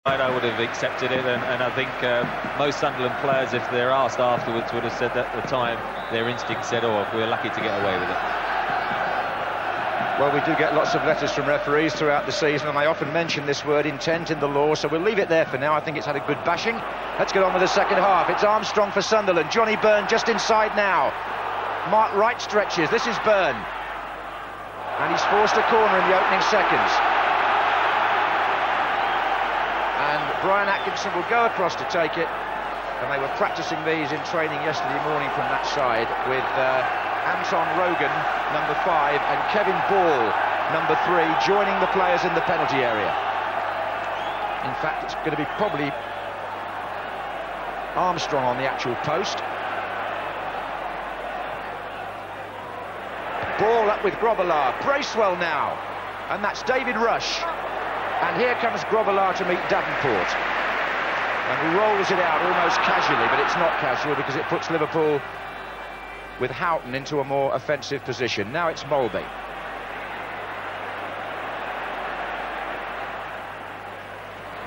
I would have accepted it, and I think most Sunderland players, if they're asked afterwards, would have said that at the time their instinct said, oh, we're lucky to get away with it. Well, we do get lots of letters from referees throughout the season, and I often mention this word intent in the law, so we'll leave it there for now. I think it's had a good bashing. Let's get on with the second half. It's Armstrong for Sunderland. Johnny Byrne just inside now. Mark Wright stretches. This is Byrne. And he's forced a corner in the opening seconds. And Brian Atkinson will go across to take it. And they were practicing these in training yesterday morning from that side with Anton Rogan, number 5, and Kevin Ball, number 3, joining the players in the penalty area. In fact, it's going to be probably Armstrong on the actual post. Ball up with Grobbelaar. Bracewell now. And that's David Rush. And here comes Grobbelaar to meet Davenport. And he rolls it out almost casually, but it's not casual because it puts Liverpool with Houghton into a more offensive position. Now it's Molby.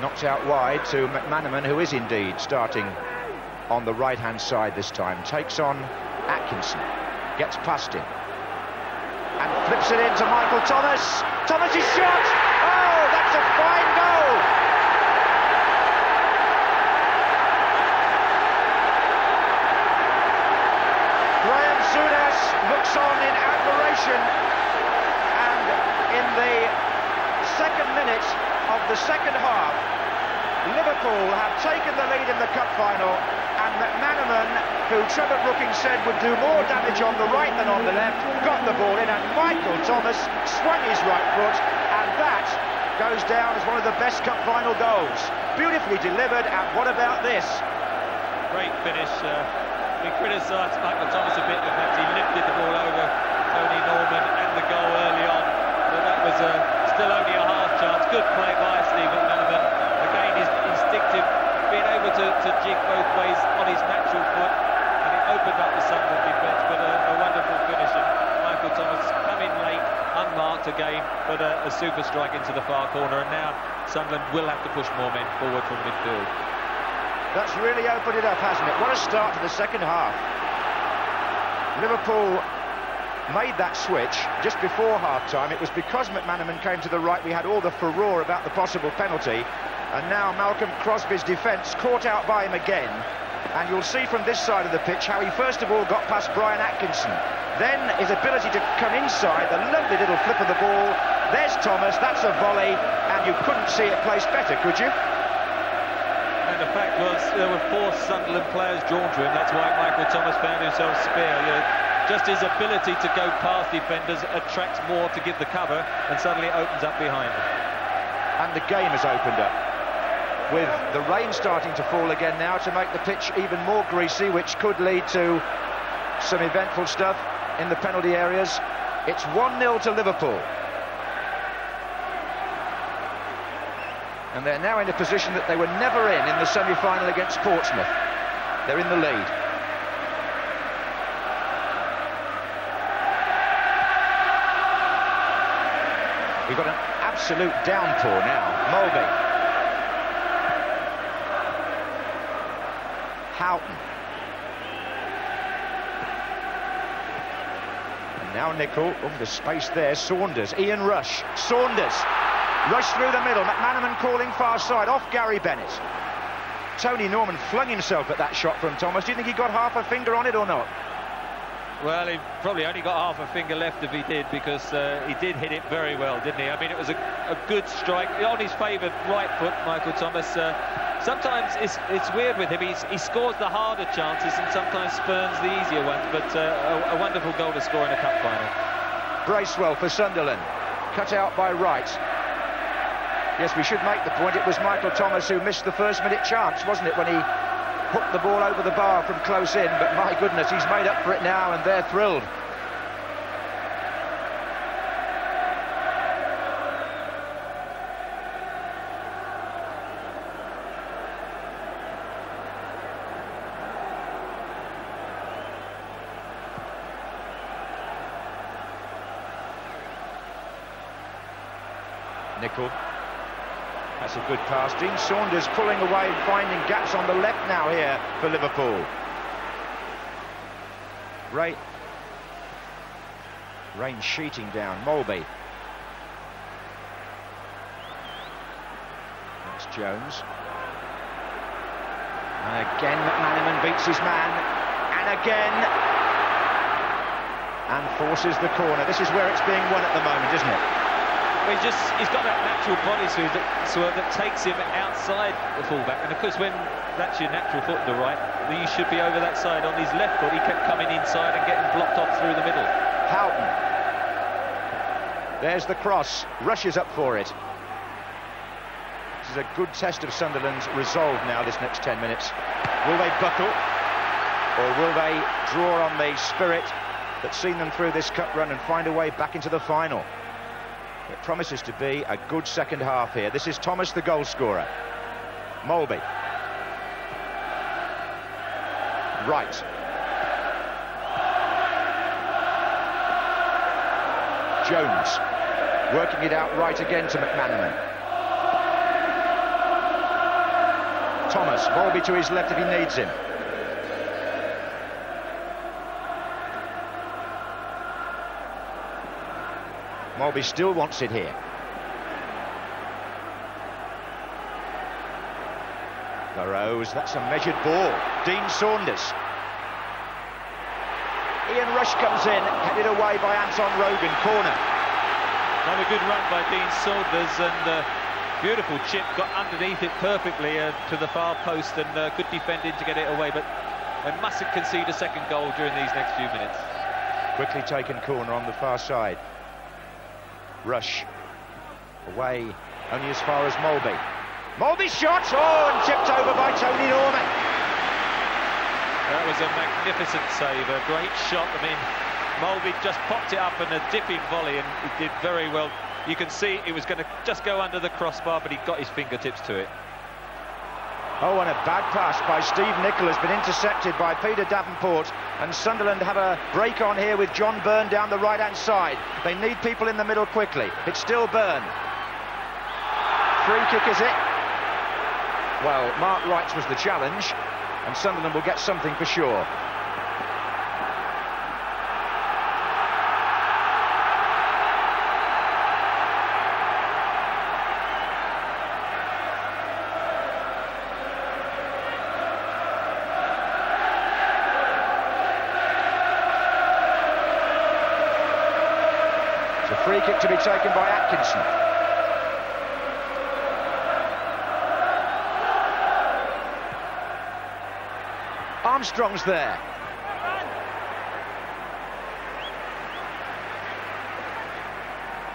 Knocked out wide to McManaman, who is indeed starting on the right-hand side this time. Takes on Atkinson. Gets past him. And flips it into Michael Thomas. Thomas' shot! Oh, that's a fine goal! Graham Souness looks on in admiration, and in the second minute of the second half, Liverpool have taken the lead in the cup final, and McManaman, who Trevor Brookings said would do more damage on the right than on the left, got the ball in, and Michael Thomas swung his right foot, and that goes down as one of the best cup final goals. Beautifully delivered, and what about this? Great finish. We criticised Michael Thomas a bit, the fact he lifted the ball over Tony Norman and the goal early on, but that was still only a half chance. Good play by Steve McManaman. Again, his instinctive, being able to jig both ways on his natural foot, and it opened up the Sunderland defence, but a wonderful finish. And Michael Thomas come in late, unmarked again, but a super strike into the far corner, and now Sunderland will have to push more men forward from midfield. That's really opened it up, hasn't it? What a start to the second half. Liverpool made that switch just before half-time. It was because McManaman came to the right we had all the furore about the possible penalty. And now Malcolm Crosby's defence caught out by him again. And you'll see from this side of the pitch how he first of all got past Brian Atkinson. Then his ability to come inside, the lovely little flip of the ball. There's Thomas, that's a volley, and you couldn't see it placed better, could you? And the fact was, there were 4 Sunderland players drawn to him. That's why Michael Thomas found himself spare. Just his ability to go past defenders attracts more to give the cover, and suddenly it opens up behind him. And the game has opened up, with the rain starting to fall again now to make the pitch even more greasy, which could lead to some eventful stuff in the penalty areas. It's 1-0 to Liverpool. And they're now in a position that they were never in the semi-final against Portsmouth. They're in the lead. We've got an absolute downpour now. Molby. Houghton. And now Nicol. Oh, the space there. Saunders. Ian Rush. Saunders. Rush through the middle. McManaman calling far side. Off Gary Bennett. Tony Norman flung himself at that shot from Thomas. Do you think he got half a finger on it or not? Well, he probably only got half a finger left if he did, because he did hit it very well, didn't he? I mean, it was a good strike on his favoured right foot, Michael Thomas. Sometimes it's weird with him. He scores the harder chances and sometimes spurns the easier ones, but a wonderful goal to score in a cup final. Bracewell for Sunderland. Cut out by Wright. Yes, we should make the point. It was Michael Thomas who missed the first-minute chance, wasn't it, when he hooked the ball over the bar from close in, but my goodness, he's made up for it now, and they're thrilled. Nicol. That's a good pass. Dean Saunders pulling away and finding gaps on the left now here for Liverpool. Rain sheeting down. Molby. That's Jones. And again McManaman beats his man. And again. And forces the corner. This is where it's being won at the moment, isn't it? He's got that natural body swerve that takes him outside the fullback, and of course when that's your natural foot to the right, you should be over that side. On his left foot he kept coming inside and getting blocked off through the middle. Houghton, there's the cross, rushes up for it. This is a good test of Sunderland's resolve now, this next 10 minutes. Will they buckle, or will they draw on the spirit that's seen them through this cup run and find a way back into the final? It promises to be a good second half here. This is Thomas, the goal scorer. Molby. Right. Jones. Working it out right again to McManaman. Thomas. Molby to his left if he needs him. Molby still wants it here. Burrows, that's a measured ball. Dean Saunders. Ian Rush comes in, headed away by Anton Rogan, corner. Another good run by Dean Saunders, and beautiful chip, got underneath it perfectly to the far post, and good defending to get it away, but they mustn't concede a second goal during these next few minutes. Quickly taken corner on the far side. Rush away only as far as Molby. Molby's shot, and tipped over by Tony Norman. That was a magnificent save, a great shot. I mean, Molby just popped it up in a dipping volley, and he did very well. You can see it was going to just go under the crossbar, but he got his fingertips to it. Oh, and a bad pass by Steve Nicol has been intercepted by Peter Davenport, and Sunderland have a break on here with John Byrne down the right-hand side. They need people in the middle quickly. It's still Byrne. Free kick, is it? Well, Mark Wright's was the challenge, and Sunderland will get something for sure. Free kick to be taken by Atkinson. Armstrong's there.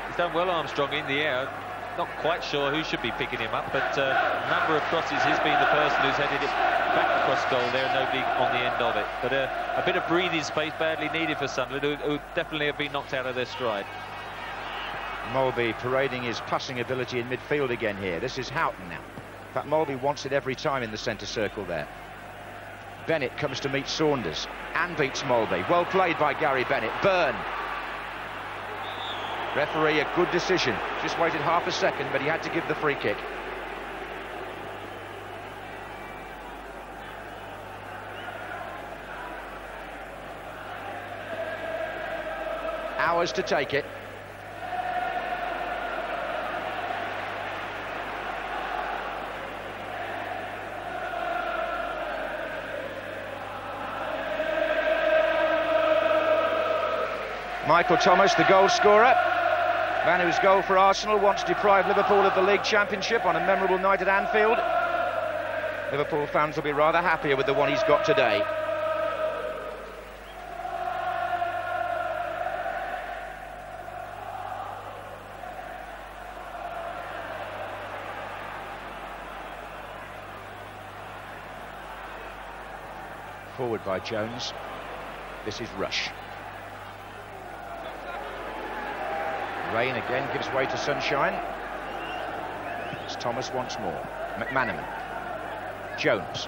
He's done well, Armstrong, in the air. Not quite sure who should be picking him up, but a number of crosses, he's been the person who's headed it back across goal there, nobody on the end of it. But a bit of breathing space badly needed for Sunderland, who definitely have been knocked out of their stride. Molby parading his passing ability in midfield again here. This is Houghton now. In fact, Molby wants it every time in the centre circle there. Bennett comes to meet Saunders and beats Molby. Well played by Gary Bennett. Byrne. Referee, a good decision. Just waited half a second, but he had to give the free kick. Hours to take it. Michael Thomas, the goal scorer, man whose goal for Arsenal once deprived Liverpool of the League Championship on a memorable night at Anfield. Liverpool fans will be rather happier with the one he's got today. Forward by Jones. This is Rush. Rain again gives way to sunshine. It's Thomas once more. McManaman. Jones.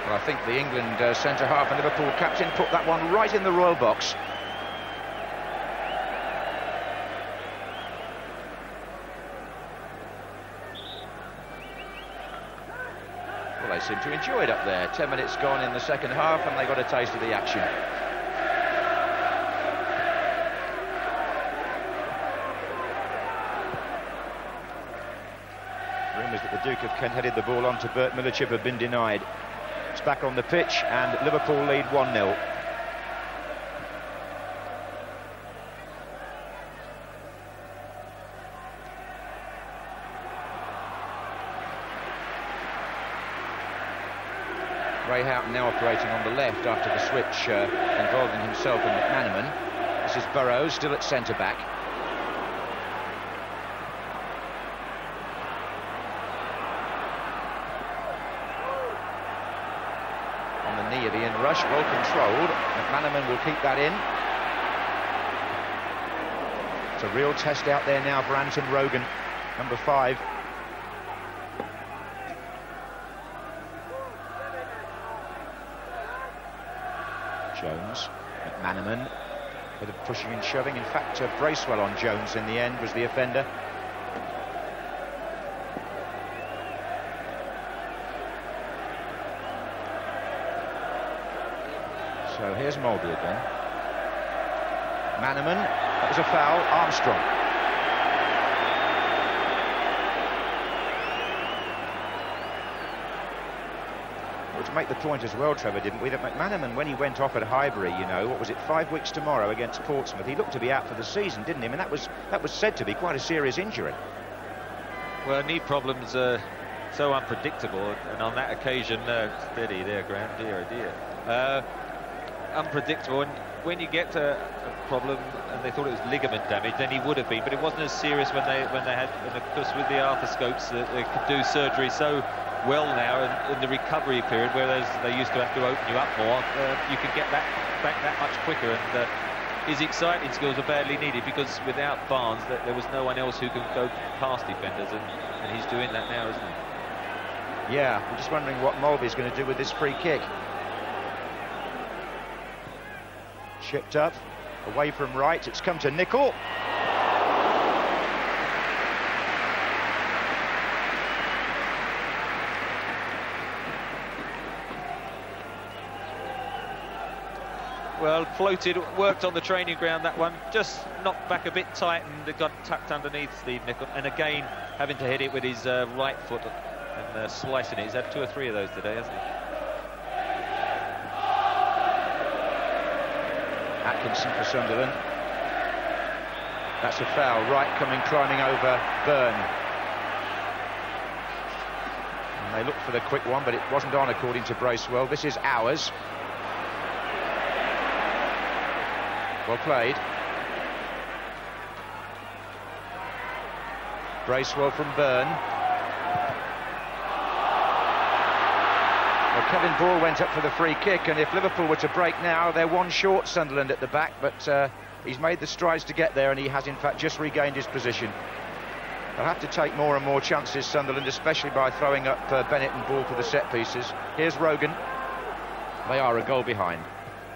Well, I think the England centre-half and Liverpool captain put that one right in the royal box. they seem to enjoy it up there. 10 minutes gone in the second half and they got a taste of the action. Rumours that the Duke of Kent headed the ball on to Bert Milichip have been denied. It's back on the pitch and Liverpool lead 1-0. Ray Houghton now operating on the left after the switch involving himself and McManaman. This is Burrows still at centre-back. On the knee of Ian Rush, well controlled. McManaman will keep that in. It's a real test out there now for Anton Rogan, number 5. Jones, McManaman, bit of pushing and shoving. In fact, Bracewell on Jones in the end was the offender. So here's Mulby again. McManaman, that was a foul. Armstrong. To make the point as well, Trevor, didn't we, that McManaman, when he went off at Highbury, you know, what was it, 5 weeks tomorrow against Portsmouth, he looked to be out for the season, didn't he? I mean, that was said to be quite a serious injury. Well, knee problems are so unpredictable, and on that occasion, steady there, Graham, dear, oh dear. Unpredictable, and when you get a problem, and they thought it was ligament damage, then he would have been, but it wasn't as serious when they had, and of course with the arthroscopes, they could do surgery so well now in the recovery period, whereas they used to have to open you up more. You can get that back that much quicker, and his exciting skills are badly needed, because without Barnes there was no one else who could go past defenders, and he's doing that now, isn't he? Yeah, I'm just wondering what Mulvey's going to do with this free kick. Chipped up, away from right, it's come to Nicol. Well, floated, worked on the training ground, that one. Just knocked back a bit tight and it got tucked underneath Steve Nicol. And again, having to hit it with his right foot and slicing it. He's had 2 or 3 of those today, hasn't he? Atkinson for Sunderland. That's a foul. Wright climbing over Byrne. And they looked for the quick one, but it wasn't on according to Bracewell. This is ours. Well played. Bracewell from Byrne. Well, Kevin Ball went up for the free kick, and if Liverpool were to break now, they're 1 short, Sunderland at the back, but he's made the strides to get there, and he has in fact just regained his position. They'll have to take more and more chances, Sunderland, especially by throwing up Bennett and Ball for the set pieces. Here's Rogan. They are a goal behind.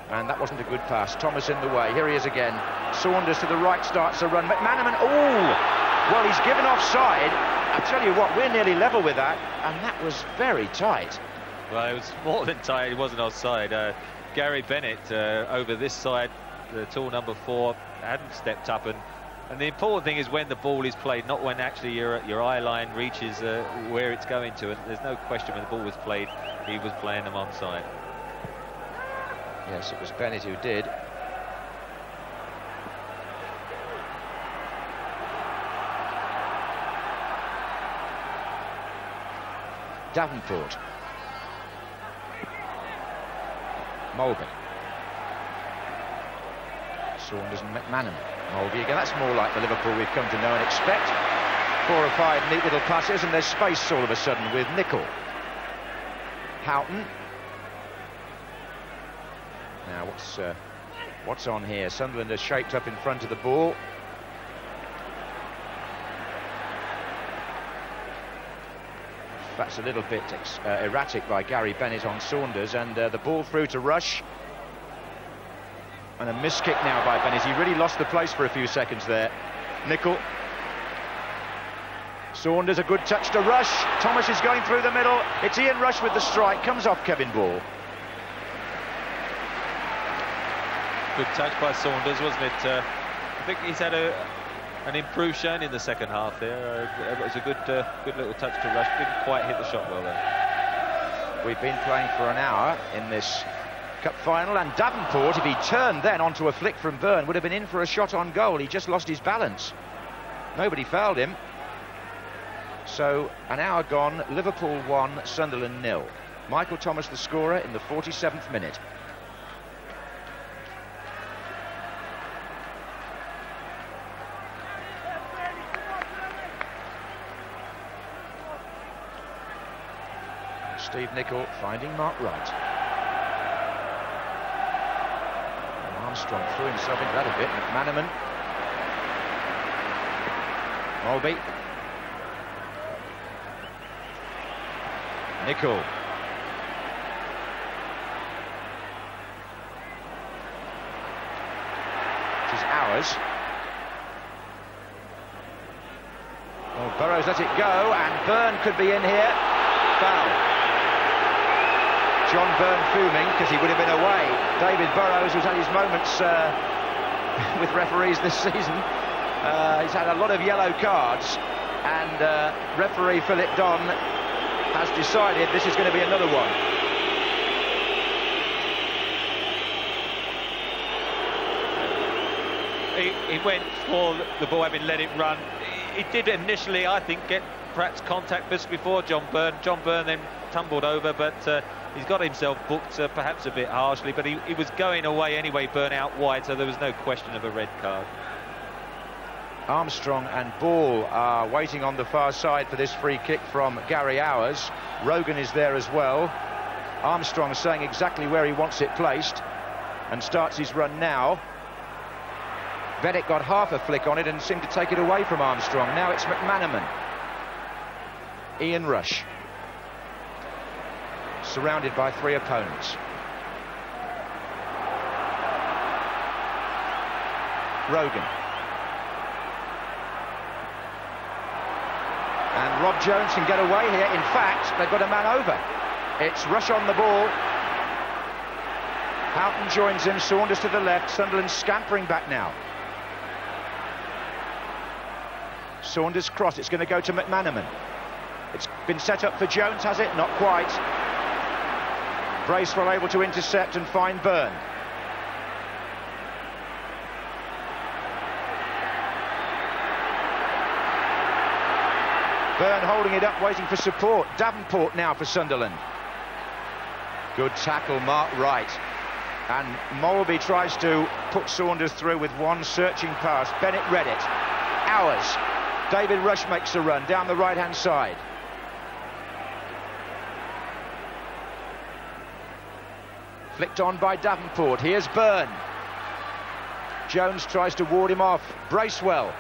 And that wasn't a good pass. Thomas in the way. Here he is again. Saunders to the right starts a run. McManaman, oh! Well, he's given offside. I tell you what, we're nearly level with that. And that was very tight. Well, it was more than tight. It wasn't offside. Gary Bennett over this side, the tall number 4, hadn't stepped up. And the important thing is when the ball is played, not when actually your eye line reaches where it's going to. And there's no question when the ball was played, he was playing them onside. Yes, it was Bennett who did. Davenport. Mulby. Saunders and McManaman. Mulby again. That's more like the Liverpool we've come to know and expect. 4 or 5 neat little passes, and there's space all of a sudden with Nicol. Houghton. Now, what's on here? Sunderland are shaped up in front of the ball. That's a little bit erratic by Gary Bennett on Saunders, and the ball through to Rush. And a miss kick now by Bennett. He really lost the place for a few seconds there. Nicol. Saunders, a good touch to Rush. Thomas is going through the middle. It's Ian Rush with the strike. Comes off Kevin Ball. Good touch by Saunders, wasn't it? I think he's had an improved showing in the second half there. It was a good little touch to Rush. Didn't quite hit the shot well there. We've been playing for an hour in this cup final, and Davenport, if he turned then onto a flick from Byrne, would have been in for a shot on goal. He just lost his balance. Nobody fouled him. So an hour gone, Liverpool 1, Sunderland 0. Michael Thomas the scorer in the 47th minute. Steve Nicol finding Mark Wright. Armstrong threw himself into that a bit. McManaman. Mulby. Nicol. It is ours. Well, Burrows let it go, and Byrne could be in here. Foul. John Byrne fuming because he would have been away. David Burrows, who's had his moments with referees this season, he's had a lot of yellow cards, and referee Philip Don has decided this is going to be another one. He went for the ball, having let it run. He did initially, I think, get perhaps contact just before John Byrne. John Byrne then tumbled over, but he's got himself booked perhaps a bit harshly, but he was going away anyway, Byrne out wide, so there was no question of a red card. Armstrong and Ball are waiting on the far side for this free kick from Gary Hours. Rogan is there as well. Armstrong saying exactly where he wants it placed and starts his run now. Bennett got half a flick on it and seemed to take it away from Armstrong. Now it's McManaman. Ian Rush. Surrounded by three opponents. Rogan. And Rob Jones can get away here. In fact, they've got a man over. It's Rush on the ball. Houghton joins him. Saunders to the left. Sunderland scampering back now. Saunders cross. It's going to go to McManaman. It's been set up for Jones, has it? Not quite. Bracewell able to intercept and find Byrne. Byrne holding it up, waiting for support. Davenport now for Sunderland. Good tackle, Mark Wright. And Mulby tries to put Saunders through with one searching pass. Bennett read it. Hours. David Rush makes a run down the right-hand side. Flicked on by Davenport. Here's Byrne. Jones tries to ward him off. Bracewell.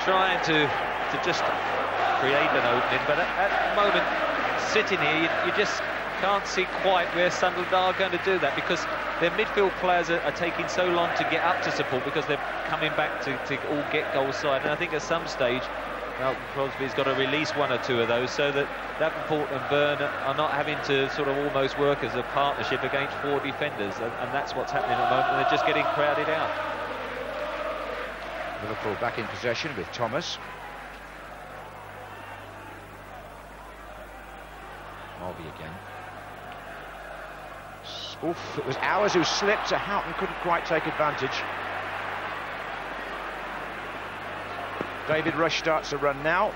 Trying to just create an opening, but at the moment, sitting here, you just can't see quite where Sunderland are going to do that, because their midfield players are taking so long to get up to support, because they're coming back to all get goal side. And I think at some stage, Crosby's got to release one or two of those, so that Davenport and Byrne are not having to sort of almost work as a partnership against four defenders, and that's what's happening at the moment, and they're just getting crowded out. Liverpool back in possession with Thomas. Mulby again. Oof, it was Hours who slipped, so Houghton couldn't quite take advantage. David Rush starts a run now.